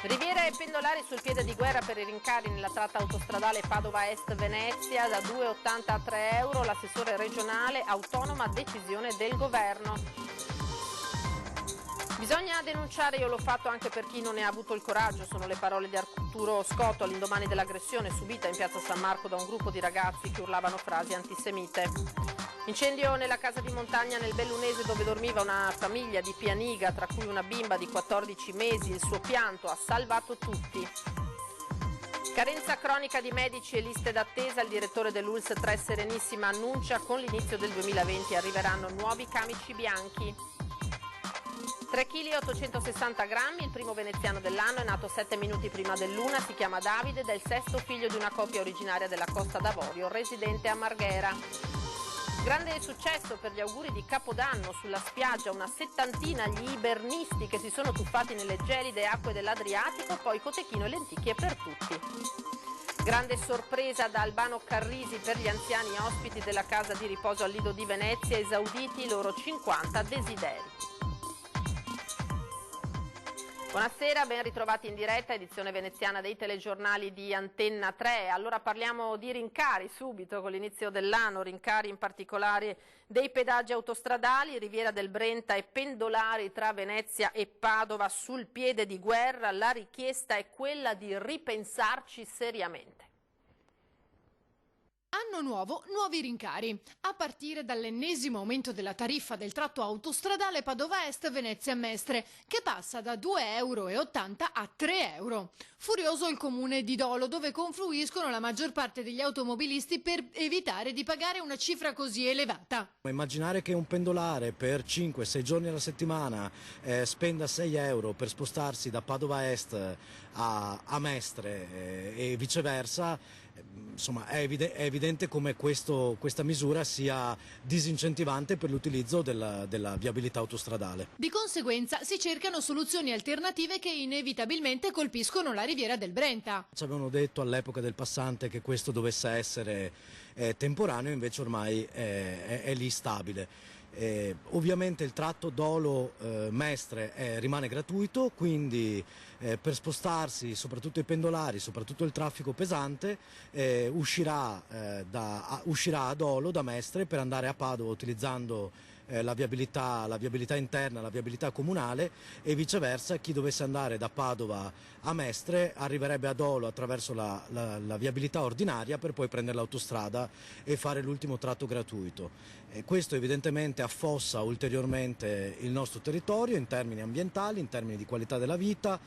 Riviera e pendolari sul piede di guerra per i rincari nella tratta autostradale Padova Est-Venezia da 2,80 a 3 euro. L'assessore regionale, autonoma decisione del governo. Bisogna denunciare, io l'ho fatto anche per chi non ne ha avuto il coraggio, sono le parole di Arturo Scotto all'indomani dell'aggressione subita in piazza San Marco da un gruppo di ragazzi che urlavano frasi antisemite. Incendio nella casa di montagna nel Bellunese dove dormiva una famiglia di Pianiga, tra cui una bimba di 14 mesi. Il suo pianto ha salvato tutti. Carenza cronica di medici e liste d'attesa. Il direttore dell'ULSS 3 Serenissima annuncia con l'inizio del 2020 arriveranno nuovi camici bianchi. 3 kg e 860 grammi, il primo veneziano dell'anno, è nato 7 minuti prima dell'una, si chiama Davide ed è il sesto figlio di una coppia originaria della Costa d'Avorio, residente a Marghera. Grande successo per gli auguri di Capodanno sulla spiaggia, una settantina gli ibernisti che si sono tuffati nelle gelide acque dell'Adriatico, poi cotechino e lenticchie per tutti. Grande sorpresa da Albano Carrisi per gli anziani ospiti della casa di riposo al Lido di Venezia, esauditi i loro 50 desideri. Buonasera, ben ritrovati in diretta, edizione veneziana dei telegiornali di Antenna 3. Allora parliamo di rincari subito con l'inizio dell'anno, rincari in particolare dei pedaggi autostradali, Riviera del Brenta e pendolari tra Venezia e Padova sul piede di guerra. La richiesta è quella di ripensarci seriamente. Anno nuovo, nuovi rincari, a partire dall'ennesimo aumento della tariffa del tratto autostradale Padova Est-Venezia Mestre, che passa da 2,80 euro a 3 euro. Furioso il comune di Dolo, dove confluiscono la maggior parte degli automobilisti per evitare di pagare una cifra così elevata. Immaginare che un pendolare per 5-6 giorni alla settimana spenda 6 euro per spostarsi da Padova Est a Mestre e viceversa, insomma è evidente come questa misura sia disincentivante per l'utilizzo della viabilità autostradale. Di conseguenza si cercano soluzioni alternative che inevitabilmente colpiscono la Riviera del Brenta. Ci avevano detto all'epoca del passante che questo dovesse essere temporaneo, invece ormai è lì stabile. Ovviamente il tratto Dolo-Mestre rimane gratuito, quindi per spostarsi, soprattutto i pendolari, soprattutto il traffico pesante, uscirà a Dolo da Mestre per andare a Padova utilizzando la viabilità interna, la viabilità comunale, e viceversa chi dovesse andare da Padova a Mestre arriverebbe a Dolo attraverso la viabilità ordinaria per poi prendere l'autostrada e fare l'ultimo tratto gratuito. Questo evidentemente affossa ulteriormente il nostro territorio in termini ambientali, in termini di qualità della vita,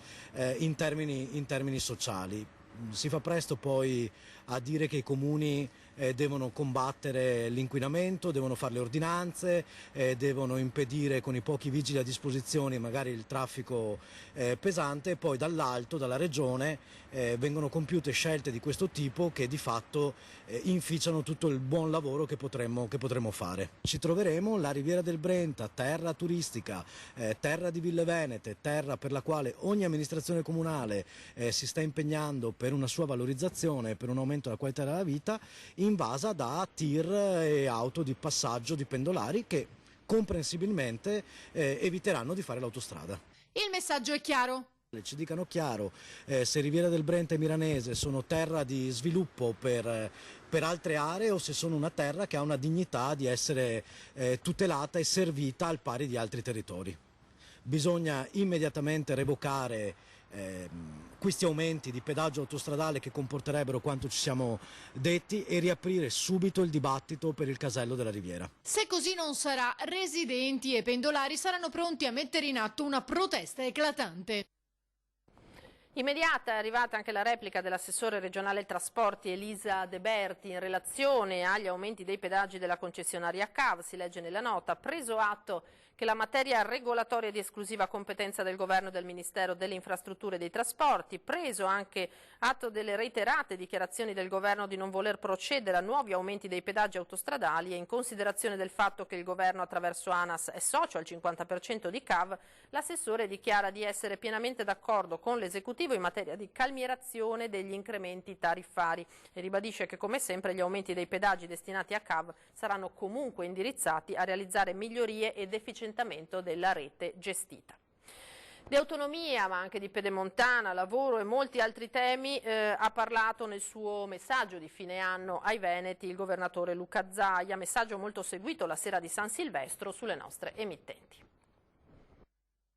in termini sociali. Si fa presto poi a dire che i comuni devono combattere l'inquinamento, devono fare le ordinanze, devono impedire con i pochi vigili a disposizione magari il traffico pesante, e poi dall'alto, dalla regione, vengono compiute scelte di questo tipo che di fatto inficiano tutto il buon lavoro che potremmo fare. Ci troveremo la Riviera del Brenta, terra turistica, terra di ville venete, terra per la quale ogni amministrazione comunale si sta impegnando per una sua valorizzazione, per un aumento della qualità della vita, invasa da tir e auto di passaggio di pendolari che comprensibilmente eviteranno di fare l'autostrada. Il messaggio è chiaro. Ci dicano chiaro se Riviera del Brenta e Miranese sono terra di sviluppo per altre aree o se sono una terra che ha una dignità di essere tutelata e servita al pari di altri territori. Bisogna immediatamente revocare questi aumenti di pedaggio autostradale che comporterebbero quanto ci siamo detti e riaprire subito il dibattito per il casello della Riviera. Se così non sarà, residenti e pendolari saranno pronti a mettere in atto una protesta eclatante. Immediata è arrivata anche la replica dell'assessore regionale trasporti Elisa De Berti in relazione agli aumenti dei pedaggi della concessionaria CAV. Si legge nella nota: preso atto che la materia regolatoria è di esclusiva competenza del Governo e del Ministero delle Infrastrutture e dei Trasporti, preso anche atto delle reiterate dichiarazioni del Governo di non voler procedere a nuovi aumenti dei pedaggi autostradali e in considerazione del fatto che il Governo attraverso ANAS è socio al 50% di CAV, l'assessore dichiara di essere pienamente d'accordo con l'esecutivo in materia di calmierazione degli incrementi tariffari e ribadisce che come sempre gli aumenti dei pedaggi destinati a CAV saranno comunque indirizzati a realizzare migliorie ed efficientamento della rete gestita. Di autonomia, ma anche di pedemontana, lavoro e molti altri temi ha parlato nel suo messaggio di fine anno ai Veneti il governatore Luca Zaia, messaggio molto seguito la sera di San Silvestro sulle nostre emittenti.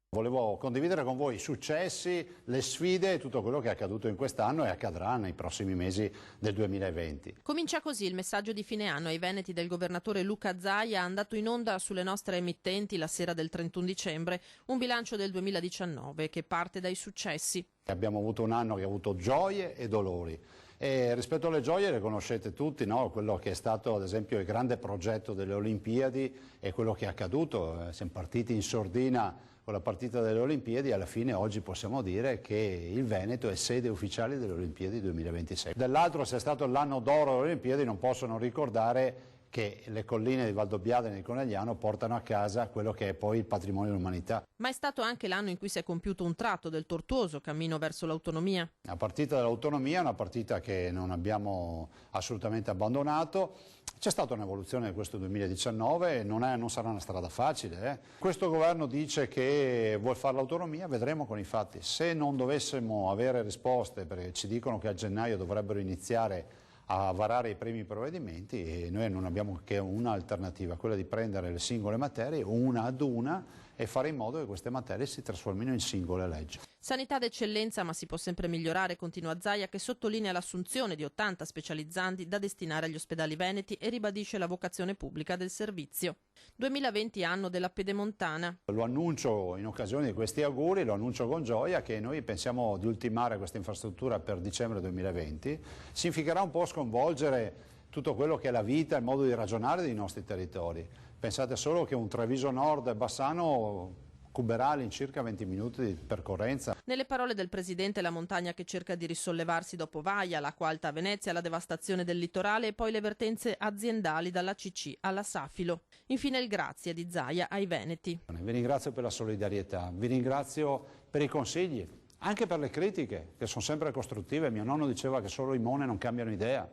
Volevo condividere con voi i successi, le sfide e tutto quello che è accaduto in quest'anno e accadrà nei prossimi mesi del 2020. Comincia così il messaggio di fine anno ai Veneti del governatore Luca Zaia, andato in onda sulle nostre emittenti la sera del 31 dicembre, un bilancio del 2019 che parte dai successi. Abbiamo avuto un anno che ha avuto gioie e dolori. E rispetto alle gioie le conoscete tutti, no? Quello che è stato ad esempio il grande progetto delle Olimpiadi e quello che è accaduto. Siamo partiti in sordina con la partita delle Olimpiadi e alla fine oggi possiamo dire che il Veneto è sede ufficiale delle Olimpiadi 2026. Dall'altro, se è stato l'anno d'oro delle Olimpiadi, non posso non ricordare che le colline di Valdobbiadene e di Conegliano portano a casa quello che è poi il patrimonio dell'umanità. Ma è stato anche l'anno in cui si è compiuto un tratto del tortuoso cammino verso l'autonomia. La partita dell'autonomia è una partita che non abbiamo assolutamente abbandonato. C'è stata un'evoluzione in questo 2019 e non sarà una strada facile. Questo governo dice che vuol fare l'autonomia, vedremo con i fatti. Se non dovessimo avere risposte, perché ci dicono che a gennaio dovrebbero iniziare a varare i primi provvedimenti e noi non abbiamo che un'alternativa, quella di prendere le singole materie una ad una e fare in modo che queste materie si trasformino in singole leggi. Sanità d'eccellenza, ma si può sempre migliorare, continua Zaia, che sottolinea l'assunzione di 80 specializzanti da destinare agli ospedali veneti e ribadisce la vocazione pubblica del servizio. 2020 anno della pedemontana. Lo annuncio in occasione di questi auguri, lo annuncio con gioia che noi pensiamo di ultimare questa infrastruttura per dicembre 2020. Significherà un po' sconvolgere tutto quello che è la vita, il modo di ragionare dei nostri territori. Pensate solo che un Treviso Nord e Bassano cuberà all'incirca 20 minuti di percorrenza. Nelle parole del Presidente, la montagna che cerca di risollevarsi dopo Vaia, l'acqua alta a Venezia, la devastazione del litorale e poi le vertenze aziendali dalla CC alla Safilo. Infine il grazie di Zaia ai Veneti. Vi ringrazio per la solidarietà, vi ringrazio per i consigli, anche per le critiche che sono sempre costruttive. Mio nonno diceva che solo i mone non cambiano idea.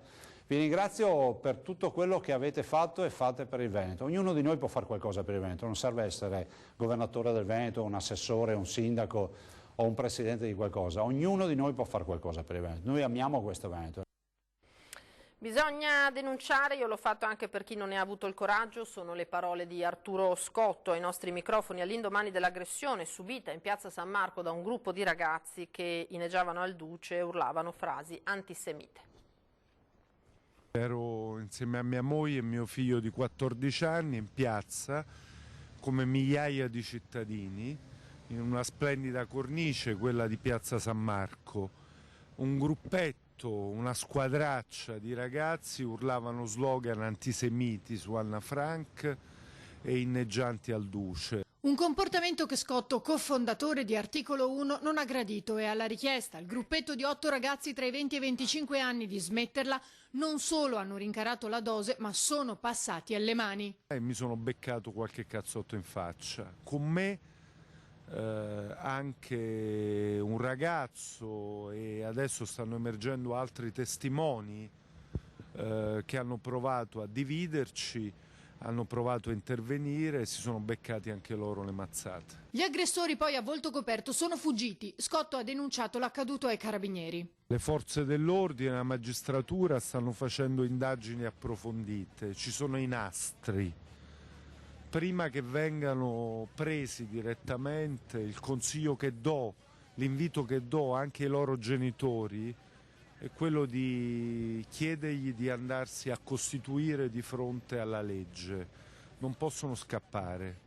Vi ringrazio per tutto quello che avete fatto e fate per il Veneto. Ognuno di noi può fare qualcosa per il Veneto, non serve essere governatore del Veneto, un assessore, un sindaco o un presidente di qualcosa. Ognuno di noi può fare qualcosa per il Veneto. Noi amiamo questo Veneto. Bisogna denunciare, io l'ho fatto anche per chi non ne ha avuto il coraggio, sono le parole di Arturo Scotto ai nostri microfoni all'indomani dell'aggressione subita in piazza San Marco da un gruppo di ragazzi che inneggiavano al Duce e urlavano frasi antisemite. Ero insieme a mia moglie e mio figlio di 14 anni in piazza come migliaia di cittadini in una splendida cornice, quella di piazza San Marco. Un gruppetto, una squadraccia di ragazzi urlavano slogan antisemiti su Anna Frank e inneggianti al Duce. Un comportamento che Scotto, cofondatore di Articolo 1, non ha gradito e alla richiesta al gruppetto di 8 ragazzi tra i 20 e i 25 anni di smetterla non solo hanno rincarato la dose ma sono passati alle mani. Mi sono beccato qualche cazzotto in faccia. Con me anche un ragazzo e adesso stanno emergendo altri testimoni che hanno provato a dividerci. Hanno provato a intervenire e si sono beccati anche loro le mazzate. Gli aggressori poi a volto coperto sono fuggiti. Scotto ha denunciato l'accaduto ai carabinieri. Le forze dell'ordine e la magistratura stanno facendo indagini approfondite, ci sono i nastri. Prima che vengano presi direttamente, il consiglio che do, l'invito che do anche ai loro genitori è quello di chiedergli di andarsi a costituire di fronte alla legge. Non possono scappare.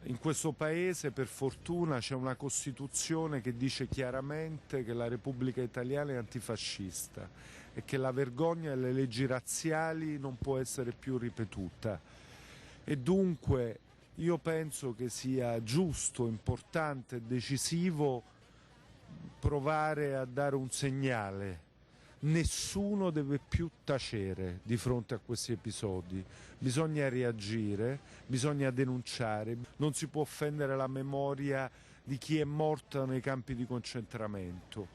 In questo paese, per fortuna, c'è una Costituzione che dice chiaramente che la Repubblica Italiana è antifascista e che la vergogna delle leggi razziali non può essere più ripetuta. E dunque Io penso che sia giusto, importante e decisivo provare a dare un segnale. Nessuno deve più tacere di fronte a questi episodi, bisogna reagire, bisogna denunciare, non si può offendere la memoria di chi è morto nei campi di concentramento.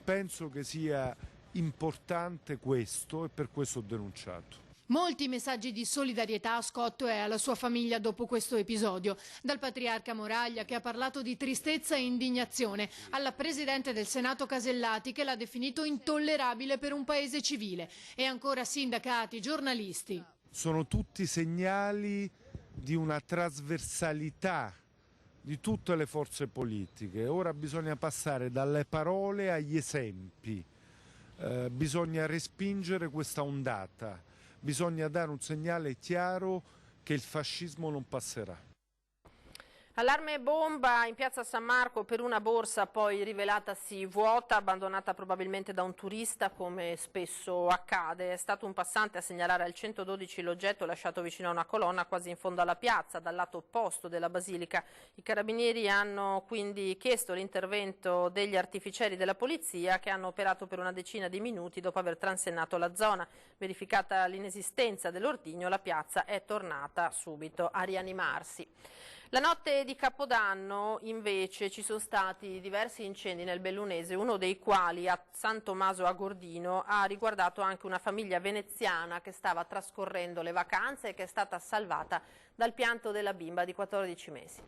Penso che sia importante questo e per questo ho denunciato. Molti messaggi di solidarietà a Scotto e alla sua famiglia dopo questo episodio. Dal patriarca Moraglia, che ha parlato di tristezza e indignazione, alla presidente del Senato Casellati, che l'ha definito intollerabile per un paese civile, e ancora sindacati, giornalisti. Sono tutti segnali di una trasversalità di tutte le forze politiche. Ora bisogna passare dalle parole agli esempi, bisogna respingere questa ondata. Bisogna dare un segnale chiaro che il fascismo non passerà. Allarme bomba in piazza San Marco per una borsa poi rivelatasi vuota, abbandonata probabilmente da un turista, come spesso accade. È stato un passante a segnalare al 112 l'oggetto lasciato vicino a una colonna quasi in fondo alla piazza, dal lato opposto della basilica. I carabinieri hanno quindi chiesto l'intervento degli artificieri della polizia, che hanno operato per una decina di minuti dopo aver transennato la zona. Verificata l'inesistenza dell'ordigno, la piazza è tornata subito a rianimarsi. La notte di Capodanno invece ci sono stati diversi incendi nel Bellunese, uno dei quali a San Tommaso a Gordino ha riguardato anche una famiglia veneziana che stava trascorrendo le vacanze e che è stata salvata dal pianto della bimba di 14 mesi.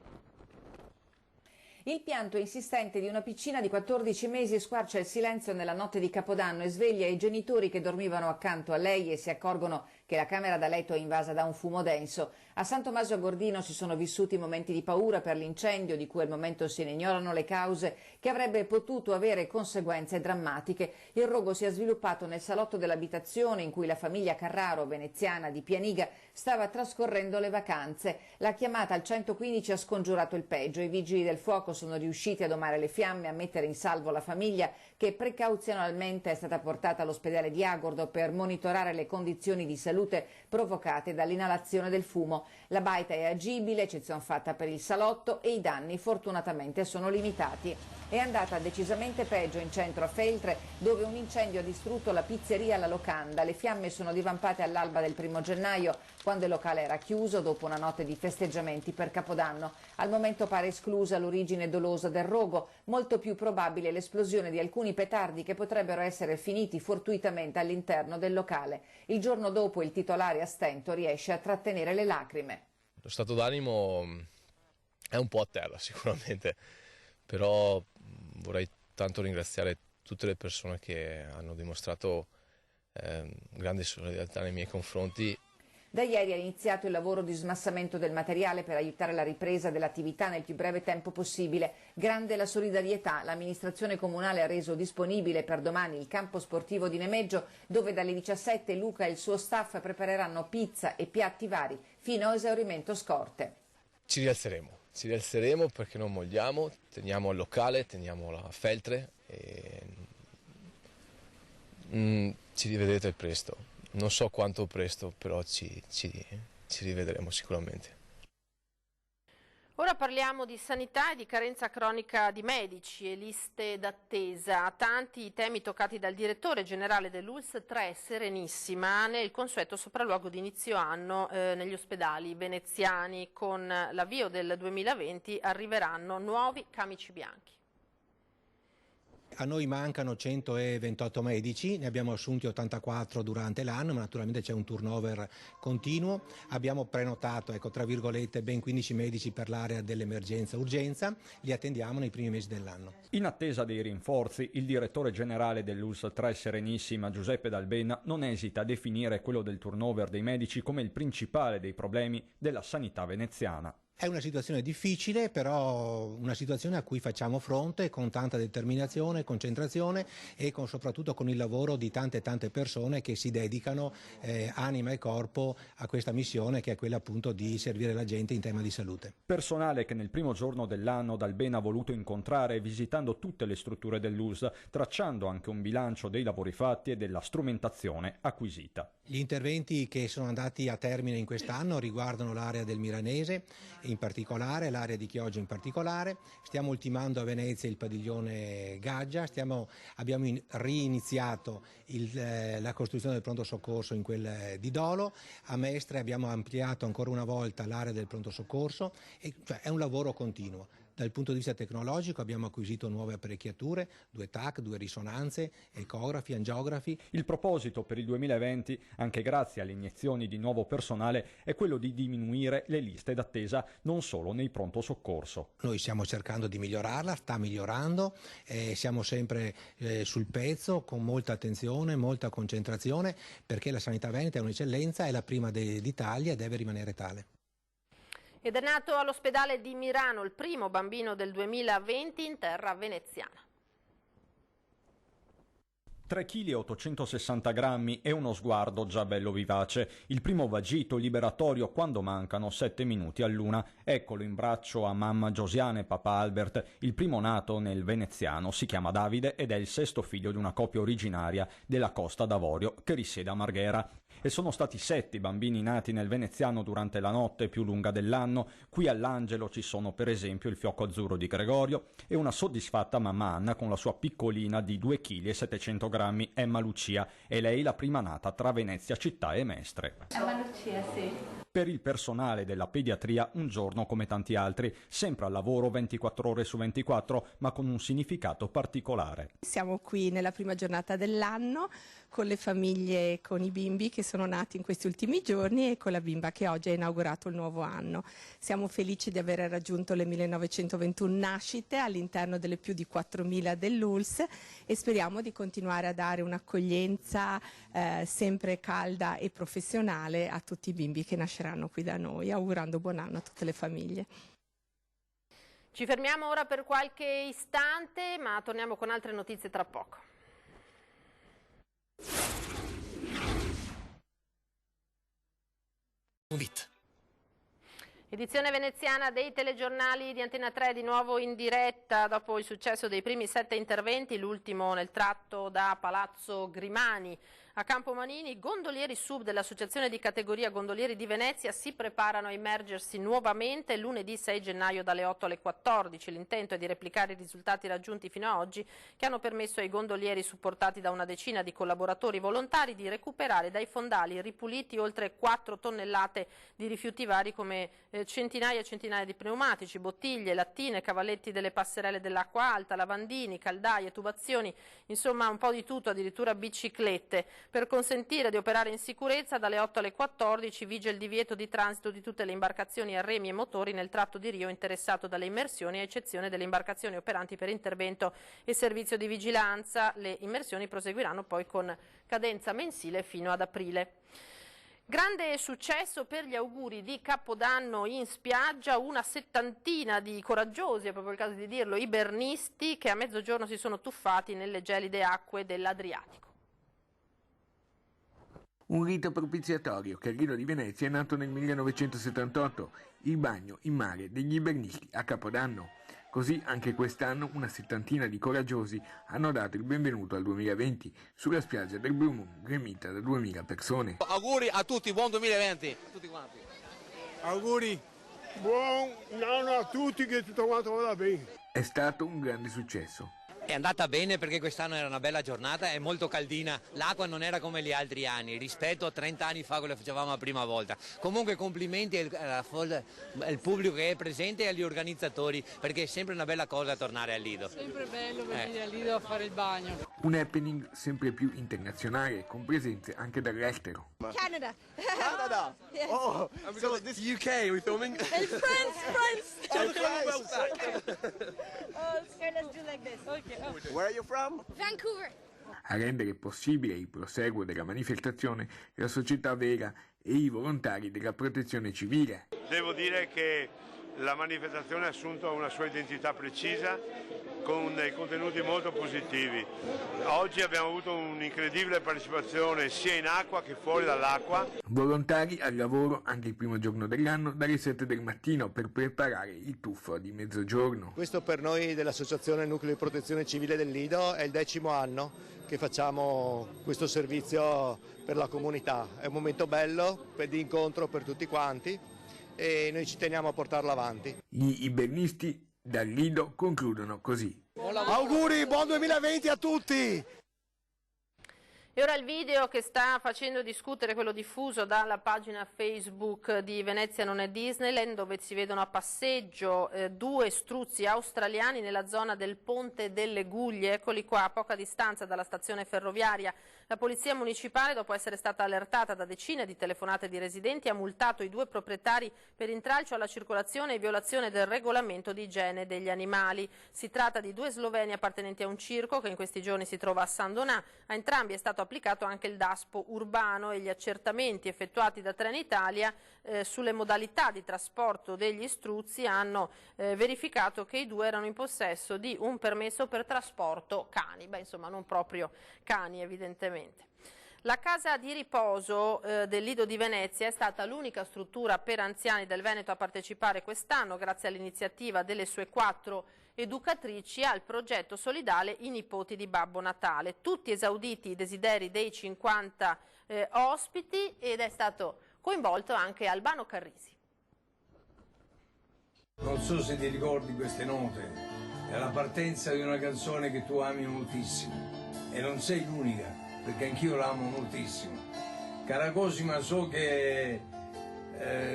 Il pianto insistente di una piccina di 14 mesi squarcia il silenzio nella notte di Capodanno e sveglia i genitori che dormivano accanto a lei e si accorgono che la camera da letto è invasa da un fumo denso. A San Tommaso a Gordino si sono vissuti momenti di paura per l'incendio, di cui al momento se ne ignorano le cause, che avrebbe potuto avere conseguenze drammatiche. Il rogo si è sviluppato nel salotto dell'abitazione in cui la famiglia Carraro, veneziana di Pianiga, stava trascorrendo le vacanze. La chiamata al 115 ha scongiurato il peggio. I vigili del fuoco sono riusciti a domare le fiamme, a mettere in salvo la famiglia, che precauzionalmente è stata portata all'ospedale di Agordo per monitorare le condizioni di salute provocate dall'inalazione del fumo. La baita è agibile, eccezione fatta per il salotto, e i danni fortunatamente sono limitati. È andata decisamente peggio in centro a Feltre, dove un incendio ha distrutto la pizzeria La Locanda. Le fiamme sono divampate all'alba del 1° gennaio, quando il locale era chiuso dopo una notte di festeggiamenti per Capodanno. Al momento pare esclusa l'origine dolosa del rogo, molto più probabile l'esplosione di alcuni petardi che potrebbero essere finiti fortuitamente all'interno del locale. Il giorno dopo il titolare a stento riesce a trattenere le lacrime. Lo stato d'animo è un po' a terra sicuramente, però vorrei tanto ringraziare tutte le persone che hanno dimostrato grande solidarietà nei miei confronti. Da ieri è iniziato il lavoro di smassamento del materiale per aiutare la ripresa dell'attività nel più breve tempo possibile. Grande la solidarietà. L'amministrazione comunale ha reso disponibile per domani il campo sportivo di Nemeggio, dove dalle 17 Luca e il suo staff prepareranno pizza e piatti vari fino a esaurimento scorte. Ci rialzeremo perché non molliamo, teniamo il locale, teniamo la Feltre e ci rivedrete presto. Non so quanto presto, però ci rivedremo sicuramente. Ora parliamo di sanità e di carenza cronica di medici e liste d'attesa. Tanti i temi toccati dal direttore generale dell'ULSS 3 Serenissima nel consueto sopralluogo di inizio anno negli ospedali veneziani. Con l'avvio del 2020 arriveranno nuovi camici bianchi. A noi mancano 128 medici, ne abbiamo assunti 84 durante l'anno, ma naturalmente c'è un turnover continuo. Abbiamo prenotato, tra virgolette, ben 15 medici per l'area dell'emergenza-urgenza, li attendiamo nei primi mesi dell'anno. In attesa dei rinforzi, il direttore generale dell'ULSS 3 Serenissima, Giuseppe Dalbena, non esita a definire quello del turnover dei medici come il principale dei problemi della sanità veneziana. È una situazione difficile, però una situazione a cui facciamo fronte con tanta determinazione, concentrazione e soprattutto con il lavoro di tante persone che si dedicano anima e corpo a questa missione, che è quella appunto di servire la gente in tema di salute. Personale che nel primo giorno dell'anno Dalbena ha voluto incontrare visitando tutte le strutture dell'ULSS, tracciando anche un bilancio dei lavori fatti e della strumentazione acquisita. Gli interventi che sono andati a termine in quest'anno riguardano l'area del Milanese, in particolare, l'area di Chioggia in particolare. Stiamo ultimando a Venezia il padiglione Gaggia, abbiamo riiniziato la costruzione del pronto soccorso in quel di Dolo. A Mestre abbiamo ampliato ancora una volta l'area del pronto soccorso, cioè è un lavoro continuo. Dal punto di vista tecnologico abbiamo acquisito nuove apparecchiature, 2 TAC, 2 risonanze, ecografi, angiografi. Il proposito per il 2020, anche grazie alle iniezioni di nuovo personale, è quello di diminuire le liste d'attesa non solo nei pronto soccorso. Noi stiamo cercando di migliorarla, sta migliorando, siamo sempre sul pezzo, con molta attenzione, molta concentrazione, perché la sanità veneta è un'eccellenza, è la prima d'Italia e deve rimanere tale. Ed è nato all'ospedale di Mirano il primo bambino del 2020 in terra veneziana. 3 kg e 860 grammi e uno sguardo già bello vivace. Il primo vagito liberatorio quando mancano 7 minuti all'una. Eccolo in braccio a mamma Giosiana e papà Albert. Il primo nato nel veneziano si chiama Davide ed è il 6º figlio di una coppia originaria della Costa d'Avorio che risiede a Marghera. E sono stati 7 bambini nati nel veneziano durante la notte più lunga dell'anno. Qui all'Angelo ci sono per esempio il fiocco azzurro di Gregorio e una soddisfatta mamma Anna con la sua piccolina di 2 kg e 700 grammi, Emma Lucia, e lei la prima nata tra Venezia città e Mestre. Emma Lucia, sì. Per il personale della pediatria un giorno come tanti altri, sempre al lavoro 24 ore su 24, ma con un significato particolare. Siamo qui nella prima giornata dell'anno con le famiglie, con i bimbi che sono nati in questi ultimi giorni e con la bimba che oggi ha inaugurato il nuovo anno. Siamo felici di aver raggiunto le 1921 nascite all'interno delle più di 4.000 dell'ULSS e speriamo di continuare a dare un'accoglienza sempre calda e professionale a tutti i bimbi che nasceranno qui da noi, augurando buon anno a tutte le famiglie. Ci fermiamo ora per qualche istante, ma torniamo con altre notizie tra poco. Edizione veneziana dei telegiornali di Antena 3 di nuovo in diretta dopo il successo dei primi 7 interventi, l'ultimo nel tratto da Palazzo Grimani a Campomanini. Gondolieri sub dell'Associazione di Categoria Gondolieri di Venezia si preparano a immergersi nuovamente lunedì 6 gennaio dalle 8 alle 14. L'intento è di replicare i risultati raggiunti fino ad oggi che hanno permesso ai gondolieri supportati da una decina di collaboratori volontari di recuperare dai fondali ripuliti oltre 4 tonnellate di rifiuti vari come centinaia e centinaia di pneumatici, bottiglie, lattine, cavalletti delle passerelle dell'acqua alta, lavandini, caldaie, tubazioni, insomma un po' di tutto, addirittura biciclette. Per consentire di operare in sicurezza dalle 8 alle 14 vige il divieto di transito di tutte le imbarcazioni a remi e motori nel tratto di Rio interessato dalle immersioni, a eccezione delle imbarcazioni operanti per intervento e servizio di vigilanza. Le immersioni proseguiranno poi con cadenza mensile fino ad aprile. Grande successo per gli auguri di Capodanno in spiaggia, una settantina di coraggiosi, è proprio il caso di dirlo, ibernisti che a mezzogiorno si sono tuffati nelle gelide acque dell'Adriatico. Un rito propiziatorio che a Lido di Venezia è nato nel 1978, il bagno in mare degli ibernisti a Capodanno. Così anche quest'anno una settantina di coraggiosi hanno dato il benvenuto al 2020 sulla spiaggia del Blue Moon, gremita da 2000 persone. Auguri a tutti, buon 2020 a tutti quanti. Auguri, buon anno a tutti, che tutto quanto vada bene. È stato un grande successo. È andata bene perché quest'anno era una bella giornata, è molto caldina, l'acqua non era come gli altri anni, rispetto a 30 anni fa quando facevamo la prima volta. Comunque complimenti al pubblico che è presente e agli organizzatori, perché è sempre una bella cosa tornare a Lido. Sempre bello venire a Lido a fare il bagno. Un happening sempre più internazionale, con presenze anche dall'estero. Canada. Canada. Yes. Oh, so this UK, are we filming? And France. Okay. Oh, scared, let's do like this. Okay. Where are you from? Vancouver. A rendere possibile il proseguo della manifestazione la società Vera e i volontari della protezione civile. Devo dire che la manifestazione ha assunto una sua identità precisa con dei contenuti molto positivi. Oggi abbiamo avuto un'incredibile partecipazione sia in acqua che fuori dall'acqua. Volontari al lavoro anche il primo giorno dell'anno dalle 7 del mattino per preparare il tuffo di mezzogiorno. Questo per noi dell'Associazione Nucleo di Protezione Civile del Lido è il 10° anno che facciamo questo servizio per la comunità. È un momento bello di incontro per tutti quanti e noi ci teniamo a portarla avanti. Gli ibernisti dal Lido concludono così. Auguri, buon 2020 a tutti! E ora il video che sta facendo discutere, quello diffuso dalla pagina Facebook di Venezia non è Disneyland, dove si vedono a passeggio due struzzi australiani nella zona del Ponte delle Guglie. Eccoli qua, a poca distanza dalla stazione ferroviaria. La polizia municipale, dopo essere stata allertata da decine di telefonate di residenti, ha multato i due proprietari per intralcio alla circolazione e violazione del regolamento di igiene degli animali. Si tratta di due sloveni appartenenti a un circo che in questi giorni si trova a San Donà. A entrambi è stato applicato anche il DASPO urbano e gli accertamenti effettuati da Trenitalia sulle modalità di trasporto degli struzzi hanno verificato che i due erano in possesso di un permesso per trasporto cani. Beh, insomma, non proprio cani, evidentemente. La casa di riposo del Lido di Venezia è stata l'unica struttura per anziani del Veneto a partecipare quest'anno, grazie all'iniziativa delle sue 4 educatrici, al progetto solidale I nipoti di Babbo Natale. Tutti esauditi i desideri dei 50 ospiti, ed è stato coinvolto anche Albano Carrisi. Non so se ti ricordi queste note, è la partenza di una canzone che tu ami moltissimo e non sei l'unica, perché anch'io l'amo moltissimo. Cara Cosima, so che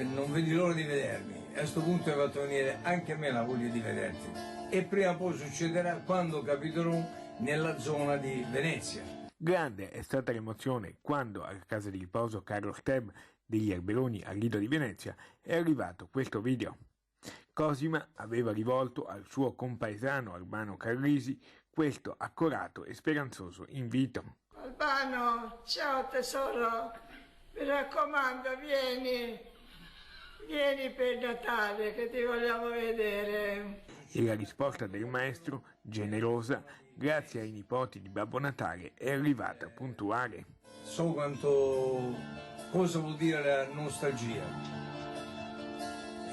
non vedi l'ora di vedermi, e a questo punto hai fatto venire anche a me la voglia di vederti, e prima o poi succederà quando capiterò nella zona di Venezia. Grande è stata l'emozione quando alla casa di riposo Carlo Steb degli Erberoni al Lido di Venezia è arrivato questo video. Cosima aveva rivolto al suo compaesano Albano Carrisi questo accorato e speranzoso invito. Albano, ciao tesoro, mi raccomando, vieni per Natale che ti vogliamo vedere. E la risposta del maestro, generosa, grazie ai nipoti di Babbo Natale, è arrivata puntuale. So cosa vuol dire la nostalgia.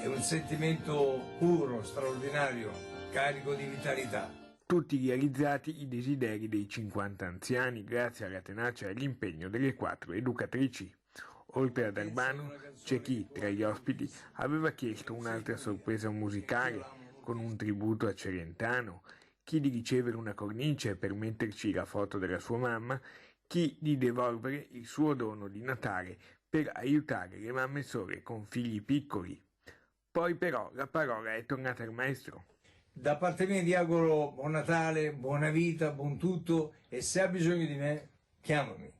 È un sentimento puro, straordinario, carico di vitalità. Tutti realizzati i desideri dei 50 anziani grazie alla tenacia e all'impegno delle 4 educatrici. Oltre ad Albano, c'è chi, tra gli ospiti, aveva chiesto un'altra sorpresa musicale, con un tributo a Celentano, chi di ricevere una cornice per metterci la foto della sua mamma, chi di devolvere il suo dono di Natale per aiutare le mamme sole con figli piccoli. Poi però la parola è tornata al maestro. Da parte mia ti auguro buon Natale, buona vita, buon tutto, e se hai bisogno di me, chiamami.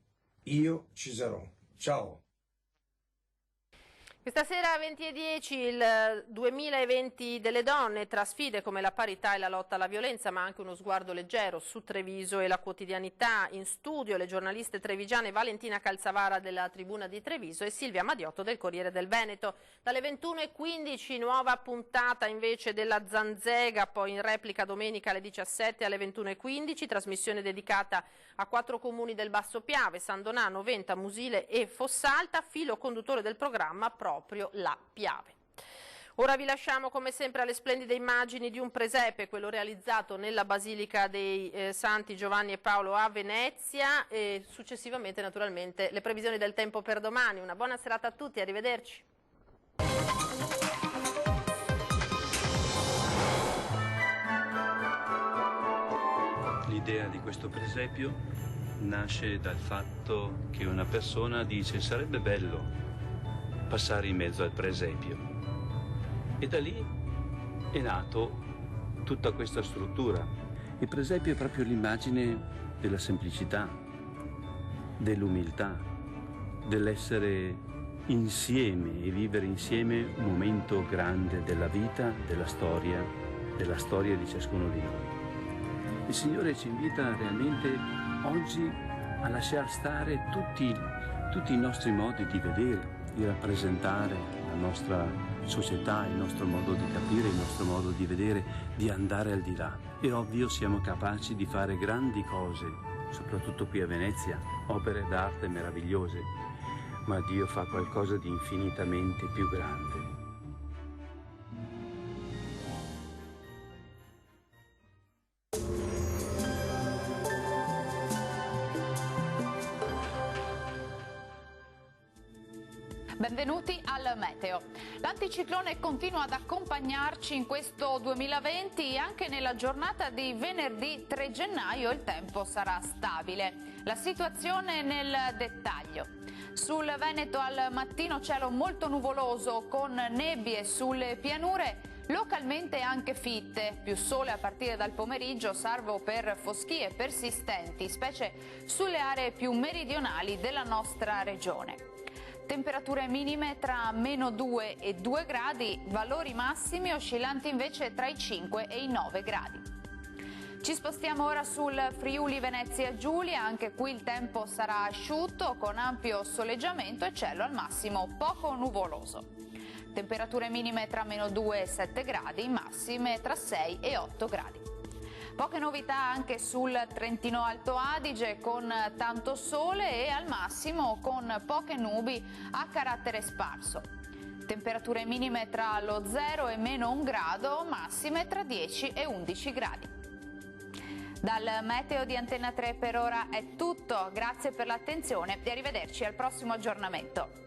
Io ci sarò. Ciao. Questa sera a 20:10 il 2020 delle donne, tra sfide come la parità e la lotta alla violenza, ma anche uno sguardo leggero su Treviso e la quotidianità. In studio le giornaliste trevigiane Valentina Calzavara della Tribuna di Treviso e Silvia Madiotto del Corriere del Veneto. Dalle 21:15 nuova puntata invece della Zanzega, poi in replica domenica alle 17 alle 21:15, trasmissione dedicata a 4 comuni del Basso Piave, San Donà, Noventa, Musile e Fossalta, filo conduttore del programma proprio la Piave. Ora vi lasciamo come sempre alle splendide immagini di un presepe, quello realizzato nella Basilica dei Santi Giovanni e Paolo a Venezia, e successivamente naturalmente le previsioni del tempo per domani. Una buona serata a tutti, arrivederci. L'idea di questo presepio nasce dal fatto che una persona dice sarebbe bello passare in mezzo al presepio, e da lì è nato tutta questa struttura. Il presepio è proprio l'immagine della semplicità, dell'umiltà, dell'essere insieme e vivere insieme un momento grande della vita, della storia di ciascuno di noi. Il Signore ci invita realmente oggi a lasciar stare tutti i nostri modi di vedere, di rappresentare la nostra società, il nostro modo di capire, il nostro modo di vedere, di andare al di là. È ovvio, siamo capaci di fare grandi cose, soprattutto qui a Venezia, opere d'arte meravigliose, ma Dio fa qualcosa di infinitamente più grande. Benvenuti al meteo. L'anticiclone continua ad accompagnarci in questo 2020 e anche nella giornata di venerdì 3 gennaio il tempo sarà stabile. La situazione nel dettaglio. Sul Veneto al mattino cielo molto nuvoloso con nebbie sulle pianure, localmente anche fitte, più sole a partire dal pomeriggio, salvo per foschie persistenti, specie sulle aree più meridionali della nostra regione. Temperature minime tra -2 e 2 gradi, valori massimi oscillanti invece tra i 5 e i 9 gradi. Ci spostiamo ora sul Friuli Venezia Giulia, anche qui il tempo sarà asciutto con ampio soleggiamento e cielo al massimo poco nuvoloso. Temperature minime tra -2 e 7 gradi, massime tra 6 e 8 gradi. Poche novità anche sul Trentino Alto Adige con tanto sole e al massimo con poche nubi a carattere sparso. Temperature minime tra lo 0 e -1 grado, massime tra 10 e 11 gradi. Dal meteo di Antena 3 per ora è tutto, grazie per l'attenzione e arrivederci al prossimo aggiornamento.